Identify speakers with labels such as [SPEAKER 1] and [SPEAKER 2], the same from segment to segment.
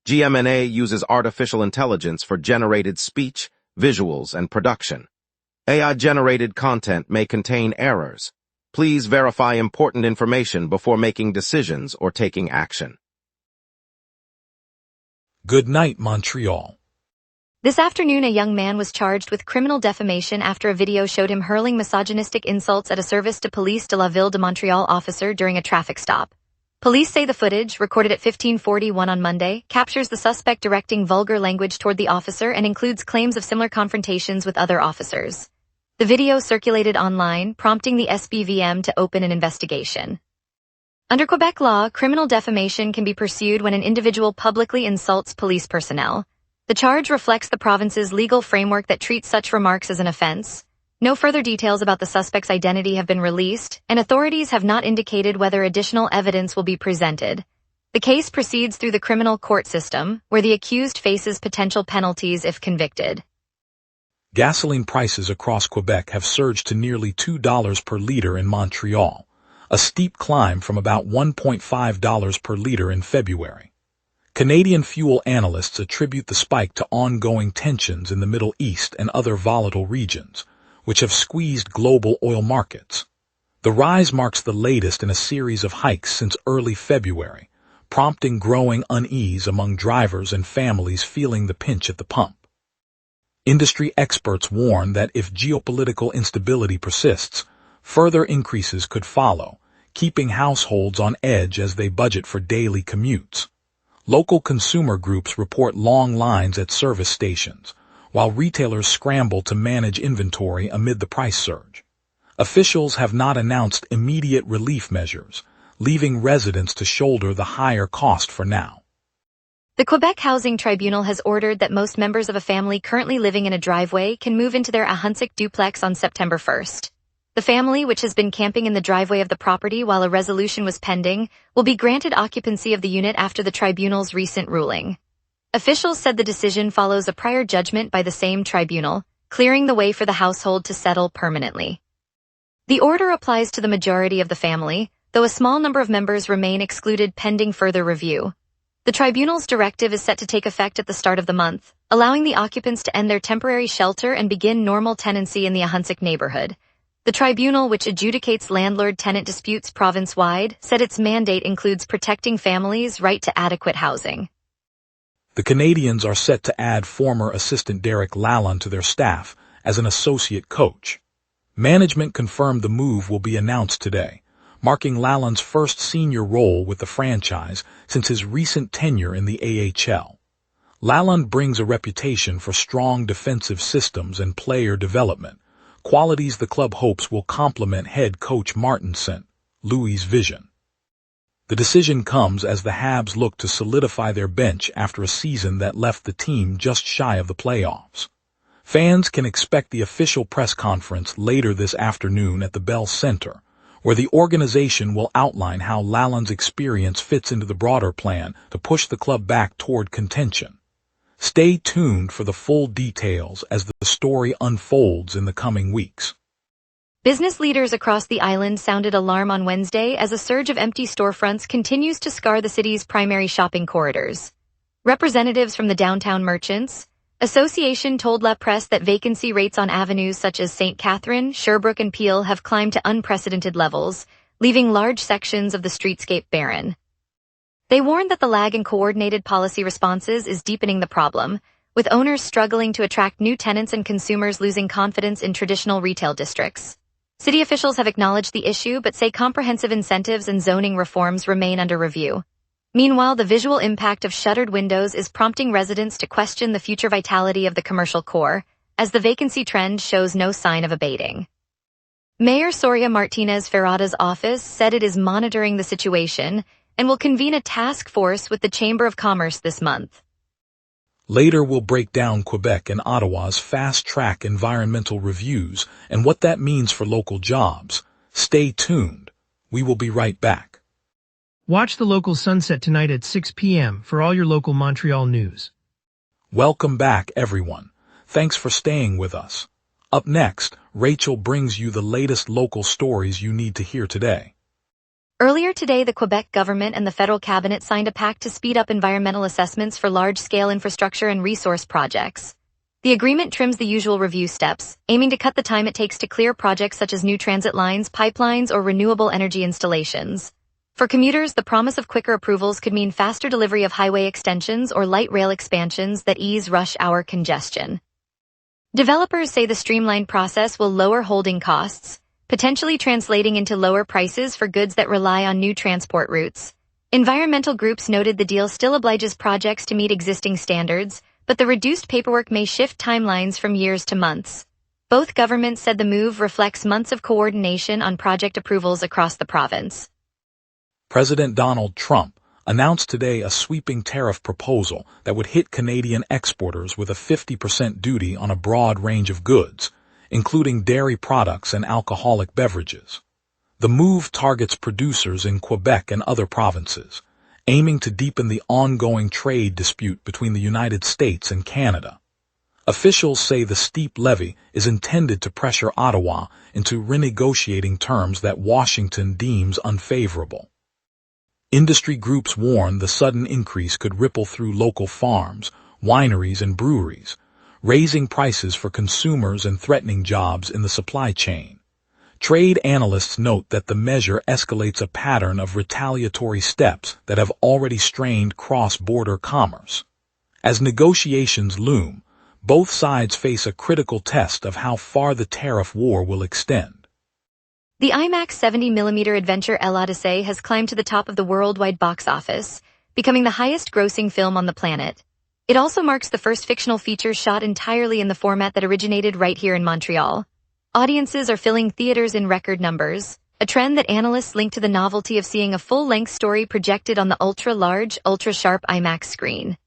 [SPEAKER 1] GMNA uses artificial intelligence for generated speech, visuals, and production. AI-generated content may contain errors. Please verify important information before making decisions or taking action.
[SPEAKER 2] Good night, Montreal.
[SPEAKER 3] This afternoon, a young man was charged with criminal defamation after a video showed him hurling misogynistic insults at a service de police de la Ville de Montreal officer during a traffic stop. Police say the footage, recorded at 15:41 on Monday, captures the suspect directing vulgar language toward the officer and includes claims of similar confrontations with other officers. The video circulated online, prompting the SBVM to open an investigation. Under Quebec law, criminal defamation can be pursued when an individual publicly insults police personnel. The charge reflects the province's legal framework that treats such remarks as an offense. No further details about the suspect's identity have been released, and authorities have not indicated whether additional evidence will be presented. The case proceeds through the criminal court system, where the accused faces potential penalties if convicted.
[SPEAKER 2] Gasoline prices across Quebec have surged to nearly $2 per liter in Montreal, a steep climb from about $1.5 per liter in February. Canadian fuel analysts attribute the spike to ongoing tensions in the Middle East and other volatile regions, which have squeezed global oil markets. The rise marks the latest in a series of hikes since early February, prompting growing unease among drivers and families feeling the pinch at the pump. Industry experts warn that if geopolitical instability persists, further increases could follow, keeping households on edge as they budget for daily commutes. Local consumer groups report long lines at service stations, while retailers scramble to manage inventory amid the price surge. Officials have not announced immediate relief measures, leaving residents to shoulder the higher cost for now.
[SPEAKER 3] The Quebec Housing Tribunal has ordered that most members of a family currently living in a driveway can move into their Ahuntsic duplex on September 1st. The family, which has been camping in the driveway of the property while a resolution was pending, will be granted occupancy of the unit after the tribunal's recent ruling. Officials said the decision follows a prior judgment by the same tribunal, clearing the way for the household to settle permanently. The order applies to the majority of the family, though a small number of members remain excluded pending further review. The tribunal's directive is set to take effect at the start of the month, allowing the occupants to end their temporary shelter and begin normal tenancy in the Ahuntsic neighborhood. The tribunal, which adjudicates landlord-tenant disputes province-wide, said its mandate includes protecting families' right to adequate housing.
[SPEAKER 2] The Canadians are set to add former assistant Derek Lalonde to their staff as an associate coach. Management confirmed the move will be announced today, marking Lalonde's first senior role with the franchise since his recent tenure in the AHL. Lalonde brings a reputation for strong defensive systems and player development, qualities the club hopes will complement head coach Martin St. Louis' vision. The decision comes as the Habs look to solidify their bench after a season that left the team just shy of the playoffs. Fans can expect the official press conference later this afternoon at the Bell Center, where the organization will outline how Lalonde's experience fits into the broader plan to push the club back toward contention. Stay tuned for the full details as the story unfolds in the coming weeks.
[SPEAKER 3] Business leaders across the island sounded alarm on Wednesday as a surge of empty storefronts continues to scar the city's primary shopping corridors. Representatives from the Downtown Merchants Association told La Presse that vacancy rates on avenues such as St. Catherine, Sherbrooke, and Peel have climbed to unprecedented levels, leaving large sections of the streetscape barren. They warned that the lag in coordinated policy responses is deepening the problem, with owners struggling to attract new tenants and consumers losing confidence in traditional retail districts. City officials have acknowledged the issue but say comprehensive incentives and zoning reforms remain under review. Meanwhile, the visual impact of shuttered windows is prompting residents to question the future vitality of the commercial core, as the vacancy trend shows no sign of abating. Mayor Soria Martinez Ferrada's office said it is monitoring the situation and will convene a task force with the Chamber of Commerce this month.
[SPEAKER 2] Later, we'll break down Quebec and Ottawa's fast-track environmental reviews and what that means for local jobs. Stay tuned. We will be right back.
[SPEAKER 4] Watch the local sunset tonight at 6 p.m. for all your local Montreal news.
[SPEAKER 2] Welcome back, everyone. Thanks for staying with us. Up next, Rachel brings you the latest local stories you need to hear today.
[SPEAKER 3] Earlier today, the Quebec government and the federal cabinet signed a pact to speed up environmental assessments for large-scale infrastructure and resource projects. The agreement trims the usual review steps, aiming to cut the time it takes to clear projects such as new transit lines, pipelines, or renewable energy installations. For commuters, the promise of quicker approvals could mean faster delivery of highway extensions or light rail expansions that ease rush hour congestion. Developers say the streamlined process will lower holding costs, potentially translating into lower prices for goods that rely on new transport routes. Environmental groups noted the deal still obliges projects to meet existing standards, but the reduced paperwork may shift timelines from years to months. Both governments said the move reflects months of coordination on project approvals across the province.
[SPEAKER 2] President Donald Trump announced today a sweeping tariff proposal that would hit Canadian exporters with a 50% duty on a broad range of goods, including dairy products and alcoholic beverages. The move targets producers in Quebec and other provinces, aiming to deepen the ongoing trade dispute between the United States and Canada. Officials say the steep levy is intended to pressure Ottawa into renegotiating terms that Washington deems unfavorable. Industry groups warn the sudden increase could ripple through local farms, wineries, and breweries, raising prices for consumers and threatening jobs in the supply chain. Trade analysts note that the measure escalates a pattern of retaliatory steps that have already strained cross-border commerce. As negotiations loom, both sides face a critical test of how far the tariff war will extend.
[SPEAKER 3] The IMAX 70mm adventure L'Odyssey has climbed to the top of the worldwide box office, becoming the highest-grossing film on the planet. It also marks the first fictional feature shot entirely in the format that originated right here in Montreal. Audiences are filling theaters in record numbers, a trend that analysts link to the novelty of seeing a full-length story projected on the ultra-large, ultra-sharp IMAX screen.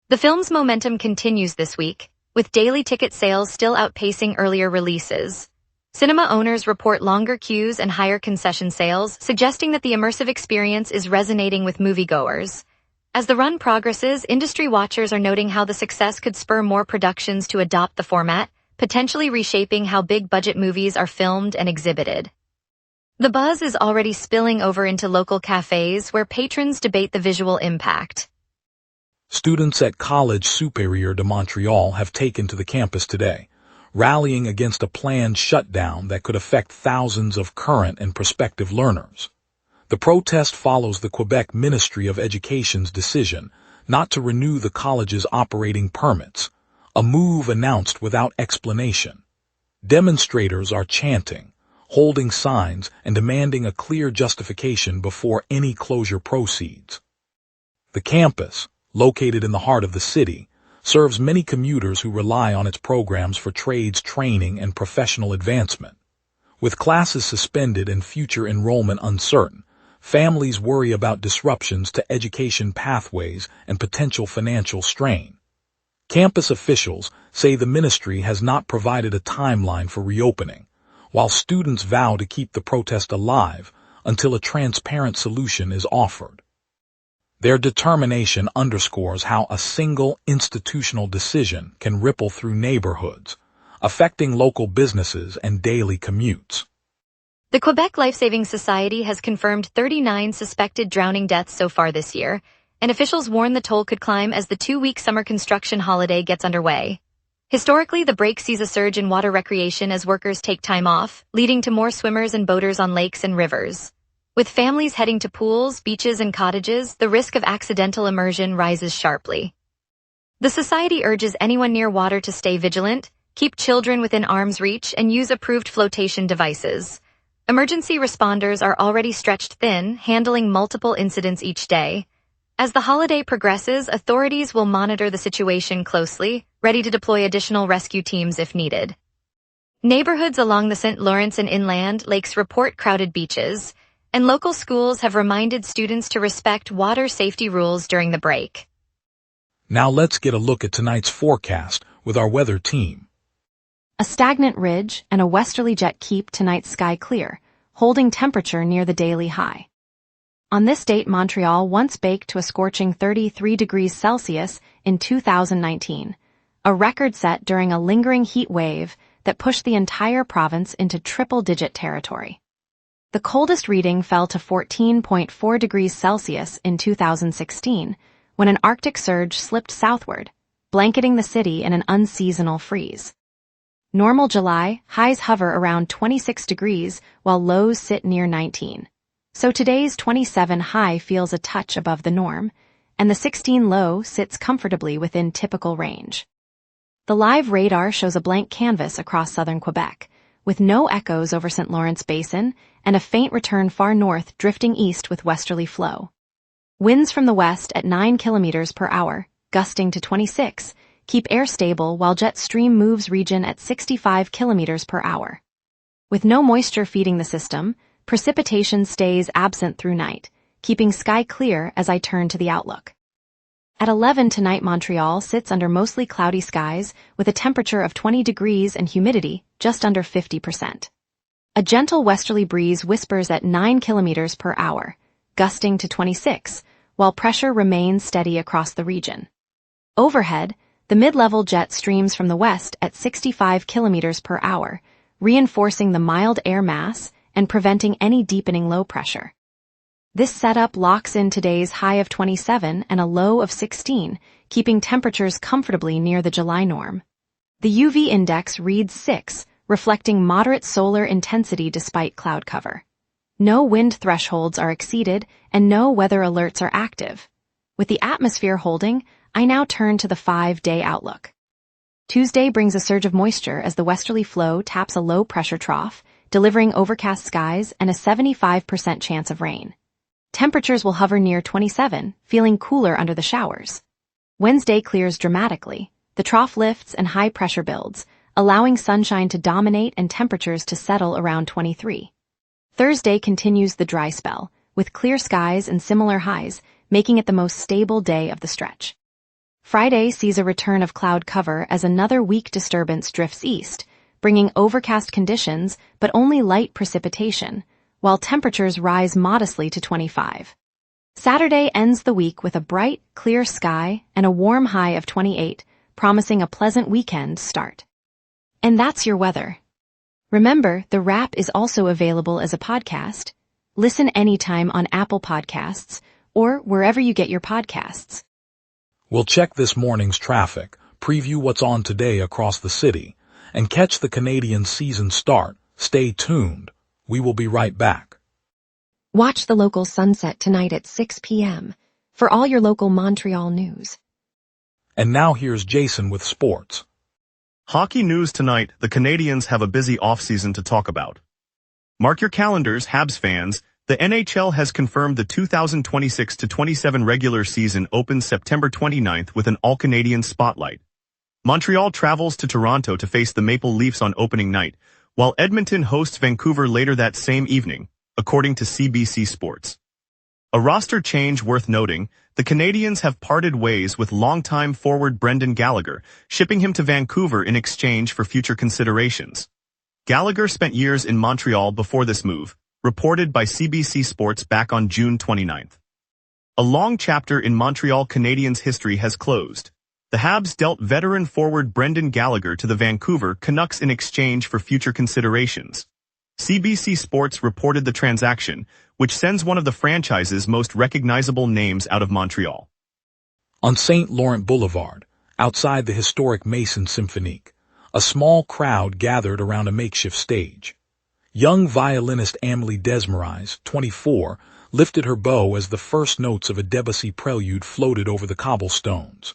[SPEAKER 3] The film's momentum continues this week, with daily ticket sales still outpacing earlier releases. Cinema owners report longer queues and higher concession sales, suggesting that the immersive experience is resonating with moviegoers. As the run progresses, industry watchers are noting how the success could spur more productions to adopt the format, potentially reshaping how big-budget movies are filmed and exhibited. The buzz is already spilling over into local cafes where patrons debate the visual impact.
[SPEAKER 2] Students at College Supérieur de Montreal have taken to the campus today, rallying against a planned shutdown that could affect thousands of current and prospective learners. The protest follows the Quebec Ministry of Education's decision not to renew the college's operating permits, a move announced without explanation. Demonstrators are chanting, holding signs, and demanding a clear justification before any closure proceeds. The campus, located in the heart of the city, serves many commuters who rely on its programs for trades training and professional advancement. With classes suspended and future enrollment uncertain, families worry about disruptions to education pathways and potential financial strain. Campus officials say the ministry has not provided a timeline for reopening, while students vow to keep the protest alive until a transparent solution is offered. Their determination underscores how a single institutional decision can ripple through neighborhoods, affecting local businesses and daily commutes.
[SPEAKER 3] The Quebec Life-Saving Society has confirmed 39 suspected drowning deaths so far this year, and officials warn the toll could climb as the 2-week summer construction holiday gets underway. Historically, the break sees a surge in water recreation as workers take time off, leading to more swimmers and boaters on lakes and rivers. With families heading to pools, beaches, and cottages, the risk of accidental immersion rises sharply. The Society urges anyone near water to stay vigilant, keep children within arm's reach, and use approved flotation devices. Emergency responders are already stretched thin, handling multiple incidents each day. As the holiday progresses, authorities will monitor the situation closely, ready to deploy additional rescue teams if needed. Neighborhoods along the St. Lawrence and inland lakes report crowded beaches, and local schools have reminded students to respect water safety rules during the break.
[SPEAKER 2] Now let's get a look at tonight's forecast with our weather team.
[SPEAKER 5] A stagnant ridge and a westerly jet keep tonight's sky clear, holding temperature near the daily high. On this date, Montreal once baked to a scorching 33 degrees Celsius in 2019, a record set during a lingering heat wave that pushed the entire province into triple-digit territory. The coldest reading fell to 14.4 degrees Celsius in 2016, when an Arctic surge slipped southward, blanketing the city in an unseasonal freeze. Normal July, highs hover around 26 degrees while lows sit near 19. So today's 27 high feels a touch above the norm, and the 16 low sits comfortably within typical range. The live radar shows a blank canvas across southern Quebec, with no echoes over St. Lawrence Basin and a faint return far north drifting east with westerly flow. Winds from the west at 9 kilometers per hour, gusting to 26, keep air stable while jet stream moves region at 65 kilometers per hour. With no moisture feeding the system, precipitation stays absent through night, keeping sky clear as I turn to the outlook. At 11 tonight, Montreal sits under mostly cloudy skies with a temperature of 20 degrees and humidity just under 50%. A gentle westerly breeze whispers at 9 kilometers per hour, gusting to 26, while pressure remains steady across the region. Overhead, the mid-level jet streams from the west at 65 kilometers per hour, reinforcing the mild air mass and preventing any deepening low pressure. This setup locks in today's high of 27 and a low of 16, keeping temperatures comfortably near the July norm. The UV index reads 6, reflecting moderate solar intensity despite cloud cover. No wind thresholds are exceeded and no weather alerts are active. With the atmosphere holding, I now turn to the 5-day outlook. Tuesday brings a surge of moisture as the westerly flow taps a low-pressure trough, delivering overcast skies and a 75% chance of rain. Temperatures will hover near 27, feeling cooler under the showers. Wednesday clears dramatically. The trough lifts and high pressure builds, allowing sunshine to dominate and temperatures to settle around 23. Thursday continues the dry spell, with clear skies and similar highs, making it the most stable day of the stretch. Friday sees a return of cloud cover as another weak disturbance drifts east, bringing overcast conditions but only light precipitation, while temperatures rise modestly to 25. Saturday ends the week with a bright, clear sky and a warm high of 28, promising a pleasant weekend start. And that's your weather. Remember, the wrap is also available as a podcast. Listen anytime on Apple Podcasts or wherever you get your podcasts.
[SPEAKER 2] We'll check this morning's traffic, preview what's on today across the city, and catch the Canadian season start. Stay tuned. We will be right back.
[SPEAKER 6] Watch the local sunset tonight at 6 p.m. for all your local Montreal news.
[SPEAKER 2] And now here's Jason with sports.
[SPEAKER 7] Hockey news tonight. The Canadiens have a busy offseason to talk about. Mark your calendars, Habs fans. The NHL has confirmed the 2026-27 regular season opens September 29th with an all-Canadian spotlight. Montreal travels to Toronto to face the Maple Leafs on opening night, while Edmonton hosts Vancouver later that same evening, according to CBC Sports. A roster change worth noting, the Canadiens have parted ways with longtime forward Brendan Gallagher, shipping him to Vancouver in exchange for future considerations. Gallagher spent years in Montreal before this move, reported by CBC Sports back on June 29th. A long chapter in Montreal Canadiens history has closed. The Habs dealt veteran forward Brendan Gallagher to the Vancouver Canucks in exchange for future considerations. CBC Sports reported the transaction, which sends one of the franchise's most recognizable names out of Montreal.
[SPEAKER 2] On St. Laurent Boulevard, outside the historic Mason Symphonique, a small crowd gathered around a makeshift stage. Young violinist Amélie Desmarais, 24, lifted her bow as the first notes of a Debussy prelude floated over the cobblestones.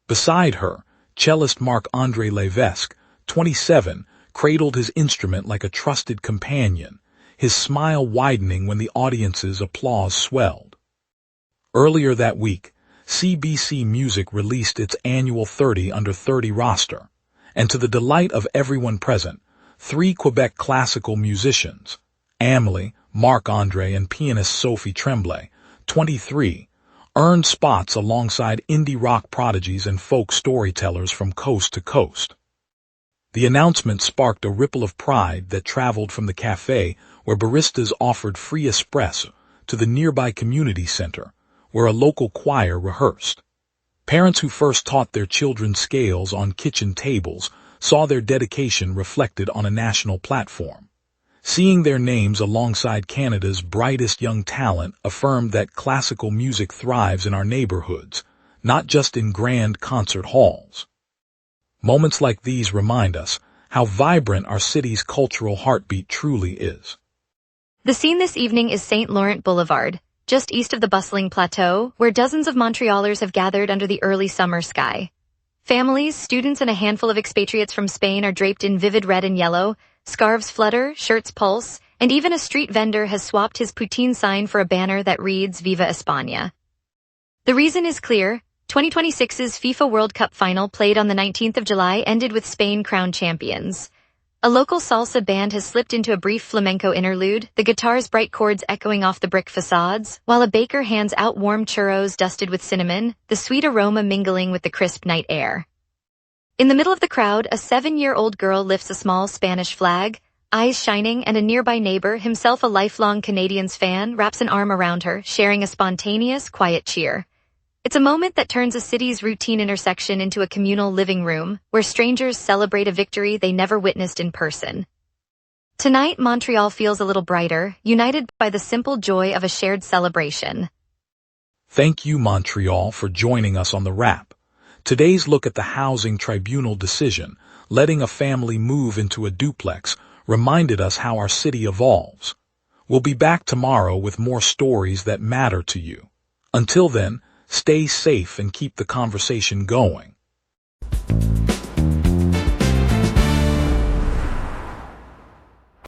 [SPEAKER 2] Beside her, cellist Marc-André Levesque, 27, cradled his instrument like a trusted companion, his smile widening when the audience's applause swelled. Earlier that week, CBC Music released its annual 30 Under 30 roster, and to the delight of everyone present, 3 Quebec classical musicians, Amélie, Marc-André, and pianist Sophie Tremblay, 23, earned spots alongside indie rock prodigies and folk storytellers from coast to coast. The announcement sparked a ripple of pride that traveled from the cafe where baristas offered free espresso to the nearby community center, where a local choir rehearsed. Parents who first taught their children scales on kitchen tables saw their dedication reflected on a national platform. Seeing their names alongside Canada's brightest young talent affirmed that classical music thrives in our neighborhoods, not just in grand concert halls. Moments like these remind us how vibrant our city's cultural heartbeat truly is.
[SPEAKER 3] The scene this evening is St. Laurent Boulevard, just east of the bustling plateau, where dozens of Montrealers have gathered under the early summer sky. Families, students, and a handful of expatriates from Spain are draped in vivid red and yellow, scarves flutter, shirts pulse, and even a street vendor has swapped his poutine sign for a banner that reads Viva España. The reason is clear. 2026's FIFA World Cup final, played on the 19th of July, ended with Spain crowned champions. A local salsa band has slipped into a brief flamenco interlude, the guitar's bright chords echoing off the brick facades, while a baker hands out warm churros dusted with cinnamon, the sweet aroma mingling with the crisp night air. In the middle of the crowd, a 7-year-old girl lifts a small Spanish flag, eyes shining, and a nearby neighbor, himself a lifelong Canadiens fan, wraps an arm around her, sharing a spontaneous, quiet cheer. It's a moment that turns a city's routine intersection into a communal living room, where strangers celebrate a victory they never witnessed in person. Tonight, Montreal feels a little brighter, united by the simple joy of a shared celebration.
[SPEAKER 2] Thank you, Montreal, for joining us on The Wrap. Today's look at the Housing Tribunal decision, letting a family move into a duplex, reminded us how our city evolves. We'll be back tomorrow with more stories that matter to you. Until then, stay safe and keep the conversation going.